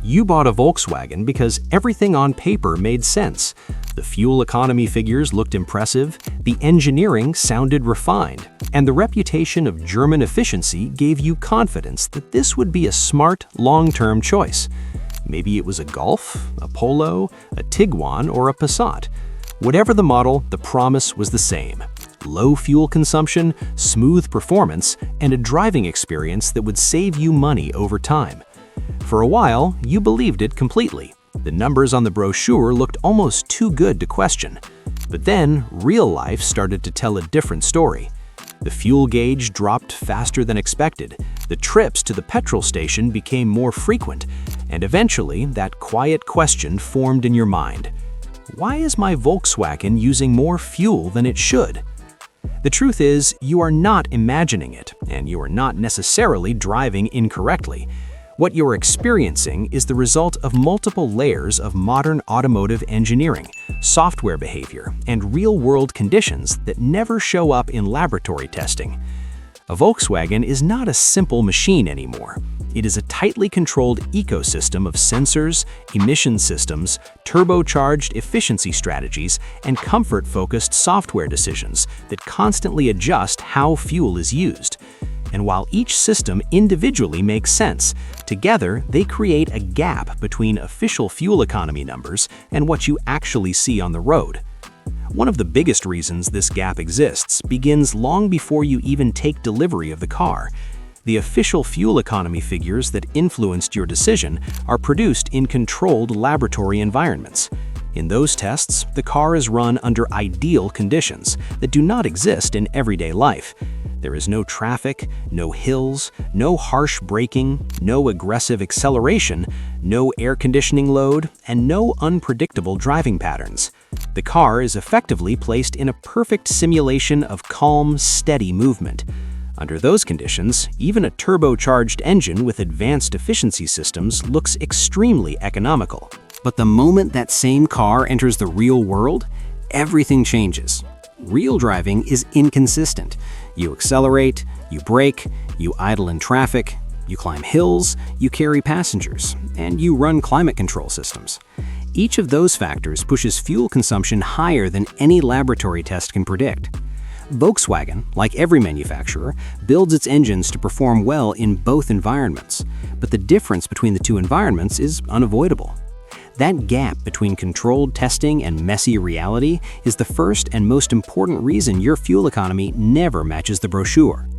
You bought a Volkswagen because everything on paper made sense. The fuel economy figures looked impressive, the engineering sounded refined, and the reputation of German efficiency gave you confidence that this would be a smart, long-term choice. Maybe it was a Golf, a Polo, a Tiguan, or a Passat. Whatever the model, the promise was the same. Low fuel consumption, smooth performance, and a driving experience that would save you money over time. For a while, you believed it completely. The numbers on the brochure looked almost too good to question. But then, real life started to tell a different story. The fuel gauge dropped faster than expected, the trips to the petrol station became more frequent, and eventually that quiet question formed in your mind. Why is my Volkswagen using more fuel than it should? The truth is, you are not imagining it, and you are not necessarily driving incorrectly. What you're experiencing is the result of multiple layers of modern automotive engineering, software behavior, and real-world conditions that never show up in laboratory testing. A Volkswagen is not a simple machine anymore. It is a tightly controlled ecosystem of sensors, emission systems, turbocharged efficiency strategies, and comfort-focused software decisions that constantly adjust how fuel is used. And while each system individually makes sense, together they create a gap between official fuel economy numbers and what you actually see on the road. One of the biggest reasons this gap exists begins long before you even take delivery of the car. The official fuel economy figures that influenced your decision are produced in controlled laboratory environments. In those tests, the car is run under ideal conditions that do not exist in everyday life. There is no traffic, no hills, no harsh braking, no aggressive acceleration, no air conditioning load, and no unpredictable driving patterns. The car is effectively placed in a perfect simulation of calm, steady movement. Under those conditions, even a turbocharged engine with advanced efficiency systems looks extremely economical. But the moment that same car enters the real world, everything changes. Real driving is inconsistent. You accelerate, you brake, you idle in traffic, you climb hills, you carry passengers, and you run climate control systems. Each of those factors pushes fuel consumption higher than any laboratory test can predict. Volkswagen, like every manufacturer, builds its engines to perform well in both environments, but the difference between the two environments is unavoidable. That gap between controlled testing and messy reality is the first and most important reason your fuel economy never matches the brochure.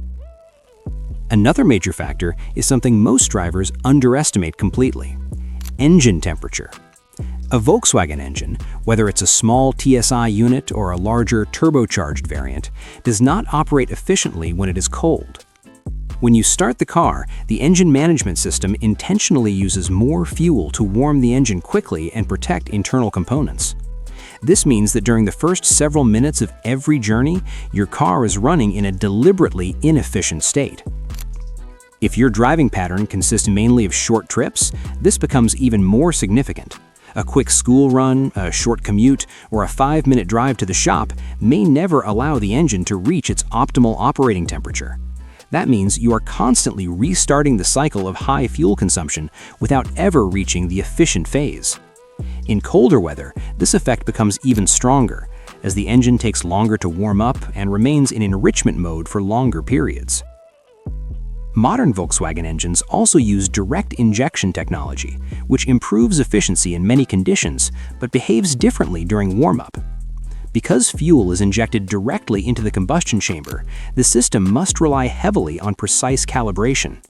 Another major factor is something most drivers underestimate completely: engine temperature. A Volkswagen engine, whether it's a small TSI unit or a larger turbocharged variant, does not operate efficiently when it is cold. When you start the car, the engine management system intentionally uses more fuel to warm the engine quickly and protect internal components. This means that during the first several minutes of every journey, your car is running in a deliberately inefficient state. If your driving pattern consists mainly of short trips, this becomes even more significant. A quick school run, a short commute, or a 5-minute drive to the shop may never allow the engine to reach its optimal operating temperature. That means you are constantly restarting the cycle of high fuel consumption without ever reaching the efficient phase. In colder weather, this effect becomes even stronger, as the engine takes longer to warm up and remains in enrichment mode for longer periods. Modern Volkswagen engines also use direct injection technology, which improves efficiency in many conditions but behaves differently during warm-up. Because fuel is injected directly into the combustion chamber, the system must rely heavily on precise calibration.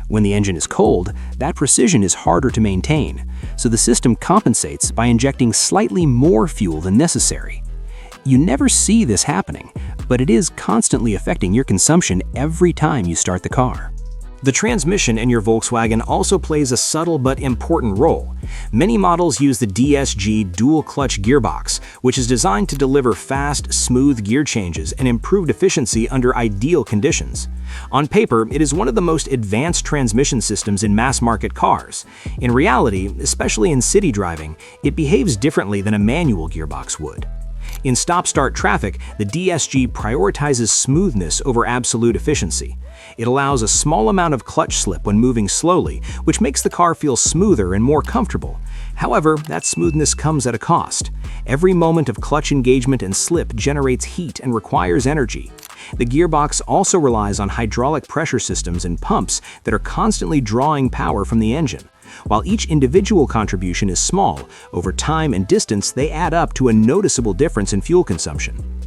When the engine is cold, that precision is harder to maintain, so the system compensates by injecting slightly more fuel than necessary. You never see this happening, but it is constantly affecting your consumption every time you start the car. The transmission in your Volkswagen also plays a subtle but important role. Many models use the DSG dual-clutch gearbox, which is designed to deliver fast, smooth gear changes and improved efficiency under ideal conditions. On paper, it is one of the most advanced transmission systems in mass-market cars. In reality, especially in city driving, it behaves differently than a manual gearbox would. In stop-start traffic, the DSG prioritizes smoothness over absolute efficiency. It allows a small amount of clutch slip when moving slowly, which makes the car feel smoother and more comfortable. However, that smoothness comes at a cost. Every moment of clutch engagement and slip generates heat and requires energy. The gearbox also relies on hydraulic pressure systems and pumps that are constantly drawing power from the engine. While each individual contribution is small, over time and distance they add up to a noticeable difference in fuel consumption.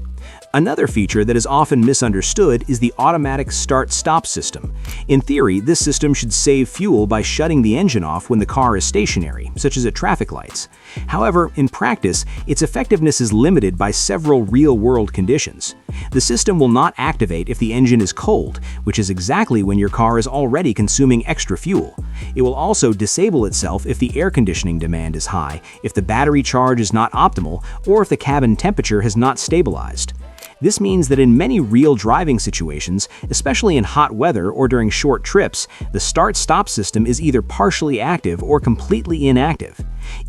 Another feature that is often misunderstood is the automatic start-stop system. In theory, this system should save fuel by shutting the engine off when the car is stationary, such as at traffic lights. However, in practice, its effectiveness is limited by several real-world conditions. The system will not activate if the engine is cold, which is exactly when your car is already consuming extra fuel. It will also disable itself if the air conditioning demand is high, if the battery charge is not optimal, or if the cabin temperature has not stabilized. This means that in many real driving situations, especially in hot weather or during short trips, the start-stop system is either partially active or completely inactive.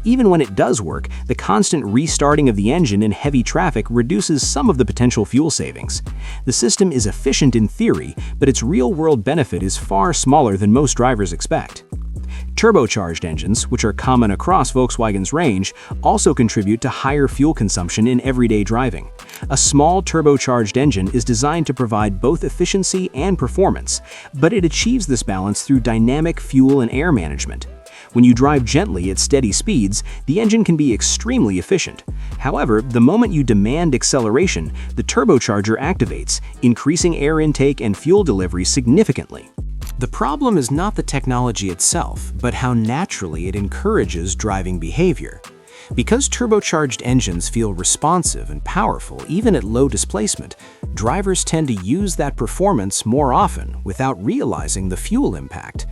Even when it does work, the constant restarting of the engine in heavy traffic reduces some of the potential fuel savings. The system is efficient in theory, but its real-world benefit is far smaller than most drivers expect. Turbocharged engines, which are common across Volkswagen's range, also contribute to higher fuel consumption in everyday driving. A small turbocharged engine is designed to provide both efficiency and performance, but it achieves this balance through dynamic fuel and air management. When you drive gently at steady speeds, the engine can be extremely efficient. However, the moment you demand acceleration, the turbocharger activates, increasing air intake and fuel delivery significantly. The problem is not the technology itself, but how naturally it encourages driving behavior. Because turbocharged engines feel responsive and powerful even at low displacement, drivers tend to use that performance more often without realizing the fuel impact.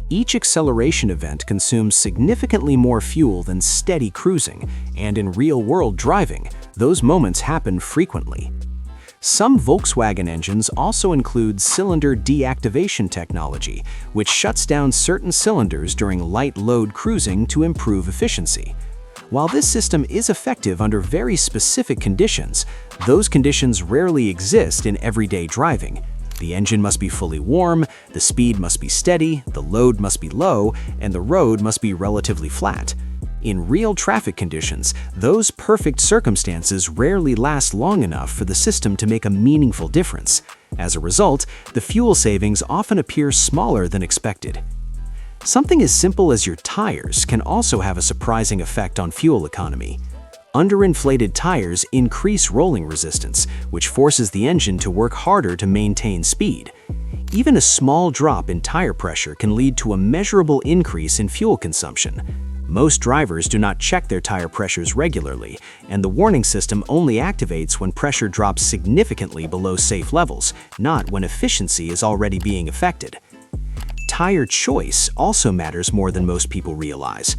Each acceleration event consumes significantly more fuel than steady cruising, and in real-world driving, those moments happen frequently. Some Volkswagen engines also include cylinder deactivation technology, which shuts down certain cylinders during light load cruising to improve efficiency. While this system is effective under very specific conditions, those conditions rarely exist in everyday driving. The engine must be fully warm, the speed must be steady, the load must be low, and the road must be relatively flat. In real traffic conditions, those perfect circumstances rarely last long enough for the system to make a meaningful difference. As a result, the fuel savings often appear smaller than expected. Something as simple as your tires can also have a surprising effect on fuel economy. Underinflated tires increase rolling resistance, which forces the engine to work harder to maintain speed. Even a small drop in tire pressure can lead to a measurable increase in fuel consumption. Most drivers do not check their tire pressures regularly, and the warning system only activates when pressure drops significantly below safe levels, not when efficiency is already being affected. Tire choice also matters more than most people realize.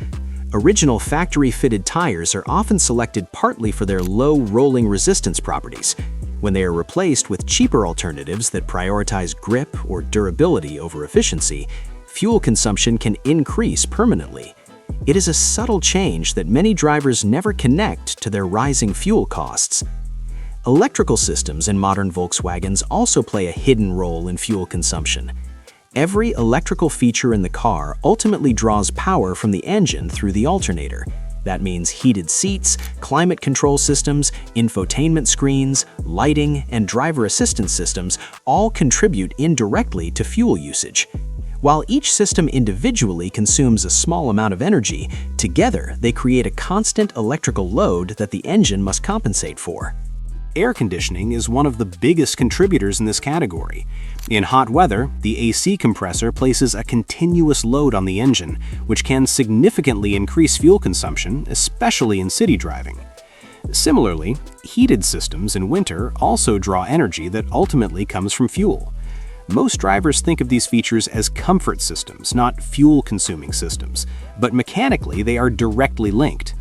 Original factory-fitted tires are often selected partly for their low rolling resistance properties. When they are replaced with cheaper alternatives that prioritize grip or durability over efficiency, fuel consumption can increase permanently. It is a subtle change that many drivers never connect to their rising fuel costs. Electrical systems in modern Volkswagens also play a hidden role in fuel consumption. Every electrical feature in the car ultimately draws power from the engine through the alternator. That means heated seats, climate control systems, infotainment screens, lighting, and driver assistance systems all contribute indirectly to fuel usage. While each system individually consumes a small amount of energy, together they create a constant electrical load that the engine must compensate for. Air conditioning is one of the biggest contributors in this category. In hot weather, the AC compressor places a continuous load on the engine, which can significantly increase fuel consumption, especially in city driving. Similarly, heated systems in winter also draw energy that ultimately comes from fuel. Most drivers think of these features as comfort systems, not fuel-consuming systems, but mechanically they are directly linked.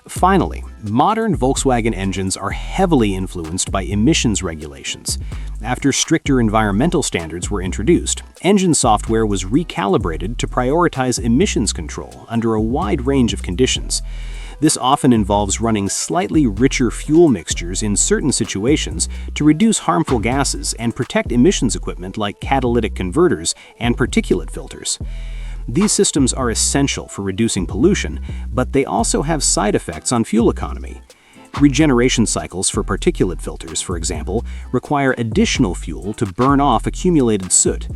Finally, modern Volkswagen engines are heavily influenced by emissions regulations. After stricter environmental standards were introduced, engine software was recalibrated to prioritize emissions control under a wide range of conditions. This often involves running slightly richer fuel mixtures in certain situations to reduce harmful gases and protect emissions equipment like catalytic converters and particulate filters. These systems are essential for reducing pollution, but they also have side effects on fuel economy. Regeneration cycles for particulate filters, for example, require additional fuel to burn off accumulated soot.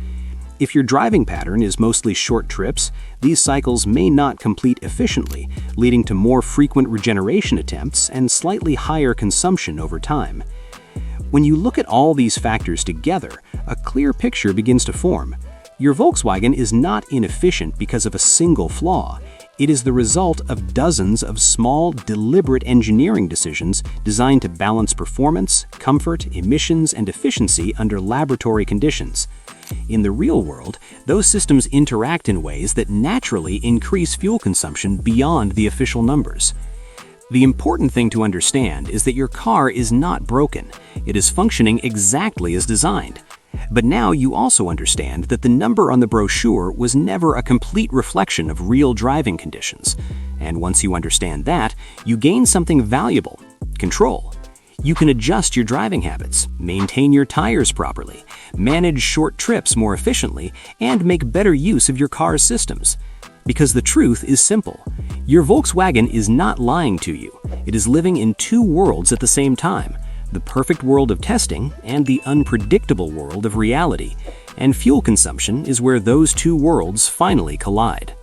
If your driving pattern is mostly short trips, these cycles may not complete efficiently, leading to more frequent regeneration attempts and slightly higher consumption over time. When you look at all these factors together, a clear picture begins to form. Your Volkswagen is not inefficient because of a single flaw. It is the result of dozens of small, deliberate engineering decisions designed to balance performance, comfort, emissions, and efficiency under laboratory conditions. In the real world, those systems interact in ways that naturally increase fuel consumption beyond the official numbers. The important thing to understand is that your car is not broken. It is functioning exactly as designed. But now you also understand that the number on the brochure was never a complete reflection of real driving conditions. And once you understand that, you gain something valuable: control. You can adjust your driving habits, maintain your tires properly, manage short trips more efficiently, and make better use of your car's systems. Because the truth is simple. Your Volkswagen is not lying to you. It is living in two worlds at the same time: the perfect world of testing and the unpredictable world of reality. And fuel consumption is where those two worlds finally collide.